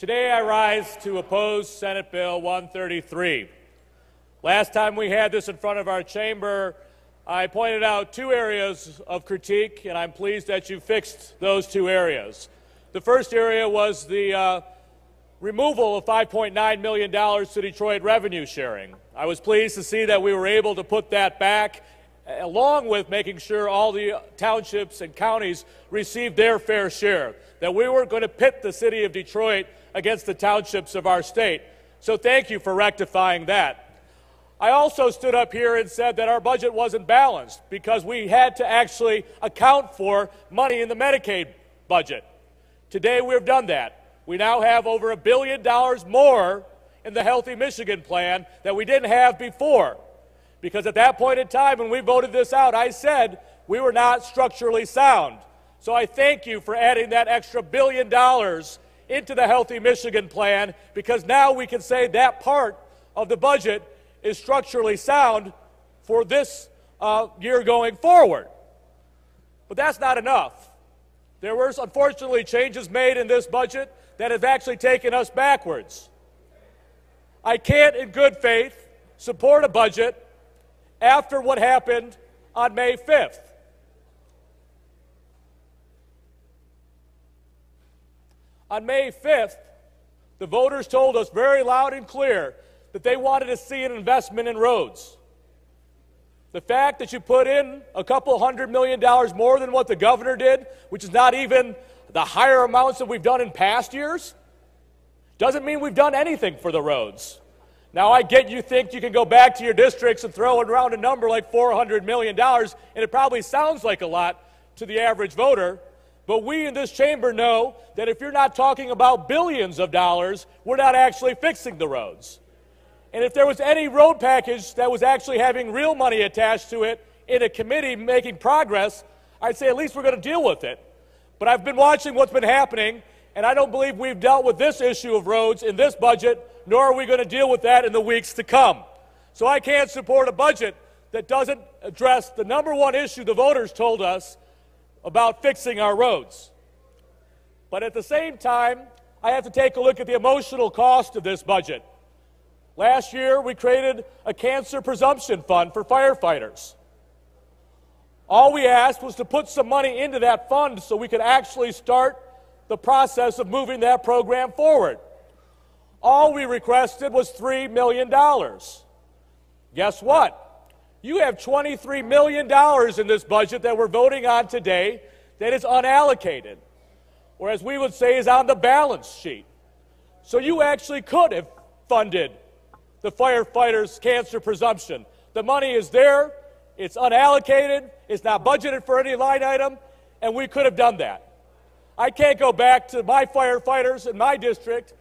Today I rise to oppose Senate Bill 133. Last time we had this in front of our chamber, I pointed out two areas of critique, and I'm pleased that you fixed those two areas. The first area was the removal of $5.9 million to Detroit revenue sharing. I was pleased to see that we were able to put that back, along with making sure all the townships and counties received their fair share, that we weren't going to pit the city of Detroit against the townships of our state. So thank you for rectifying that. I also stood up here and said that our budget wasn't balanced because we had to actually account for money in the Medicaid budget. Today we've done that. We now have over $1 billion more in the Healthy Michigan plan that we didn't have before. Because at that point in time when we voted this out, I said we were not structurally sound. So I thank you for adding that extra $1 billion into the Healthy Michigan plan, because now we can say that part of the budget is structurally sound for this year going forward. But that's not enough. There were, unfortunately, changes made in this budget that have actually taken us backwards. I can't, in good faith, support a budget after what happened on May 5th. On May 5th, the voters told us very loud and clear that they wanted to see an investment in roads. The fact that you put in a couple $100 million more than what the governor did, which is not even the higher amounts that we've done in past years, doesn't mean we've done anything for the roads. Now, I get you think you can go back to your districts and throw around a number like $400 million, and it probably sounds like a lot to the average voter, but we in this chamber know that if you're not talking about billions of dollars, we're not actually fixing the roads. And if there was any road package that was actually having real money attached to it in a committee making progress, I'd say at least we're going to deal with it. But I've been watching what's been happening, and I don't believe we've dealt with this issue of roads in this budget, nor are we going to deal with that in the weeks to come. So I can't support a budget that doesn't address the number one issue the voters told us about fixing our roads. But at the same time, I have to take a look at the emotional cost of this budget. Last year, we created a cancer presumption fund for firefighters. All we asked was to put some money into that fund so we could actually start the process of moving that program forward. All we requested was $3 million. Guess what? You have $23 million in this budget that we're voting on today that is unallocated, or as we would say, is on the balance sheet. So you actually could have funded the firefighters' cancer presumption. The money is there, it's unallocated, it's not budgeted for any line item, and we could have done that. I can't go back to my firefighters in my district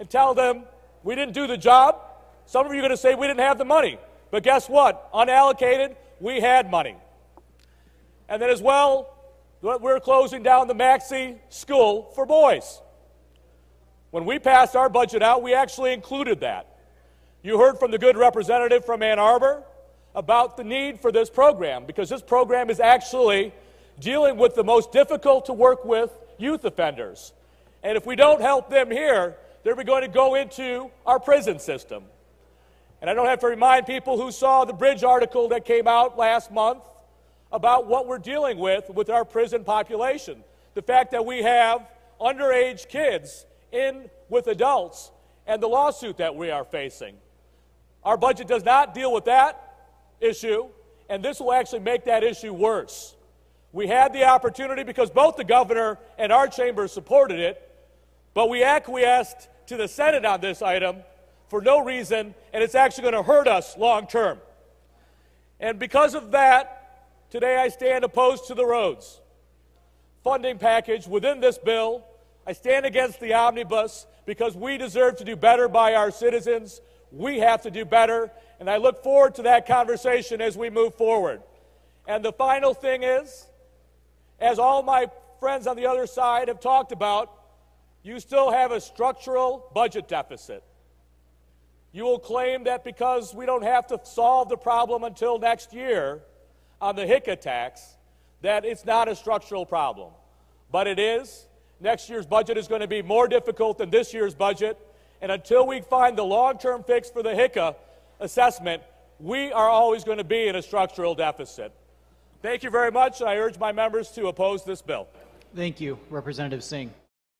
and tell them we didn't do the job. Some of you are going to say we didn't have the money. But guess what? Unallocated, we had money. And then as well, we're closing down the Maxey School for boys. When we passed our budget out, we actually included that. You heard from the good representative from Ann Arbor about the need for this program, because this program is actually dealing with the most difficult to work with youth offenders. And if we don't help them here, they're going to go into our prison system. And I don't have to remind people who saw the Bridge article that came out last month about what we're dealing with our prison population. The fact that we have underage kids in with adults and the lawsuit that we are facing. Our budget does not deal with that issue, and this will actually make that issue worse. We had the opportunity because both the governor and our chamber supported it, but we acquiesced to the Senate on this item for no reason, and it's actually going to hurt us long term. And because of that, today I stand opposed to the roads funding package within this bill. I stand against the Omnibus because we deserve to do better by our citizens. We have to do better, and I look forward to that conversation as we move forward. And the final thing is, as all my friends on the other side have talked about, you still have a structural budget deficit. You will claim that because we don't have to solve the problem until next year on the HICA tax, that it's not a structural problem. But it is, Next year's budget is going to be more difficult than this year's budget. And until we find the long-term fix for the HICA assessment, we are always going to be in a structural deficit. Thank you very much. I urge my members to oppose this bill. Thank you, Representative Singh.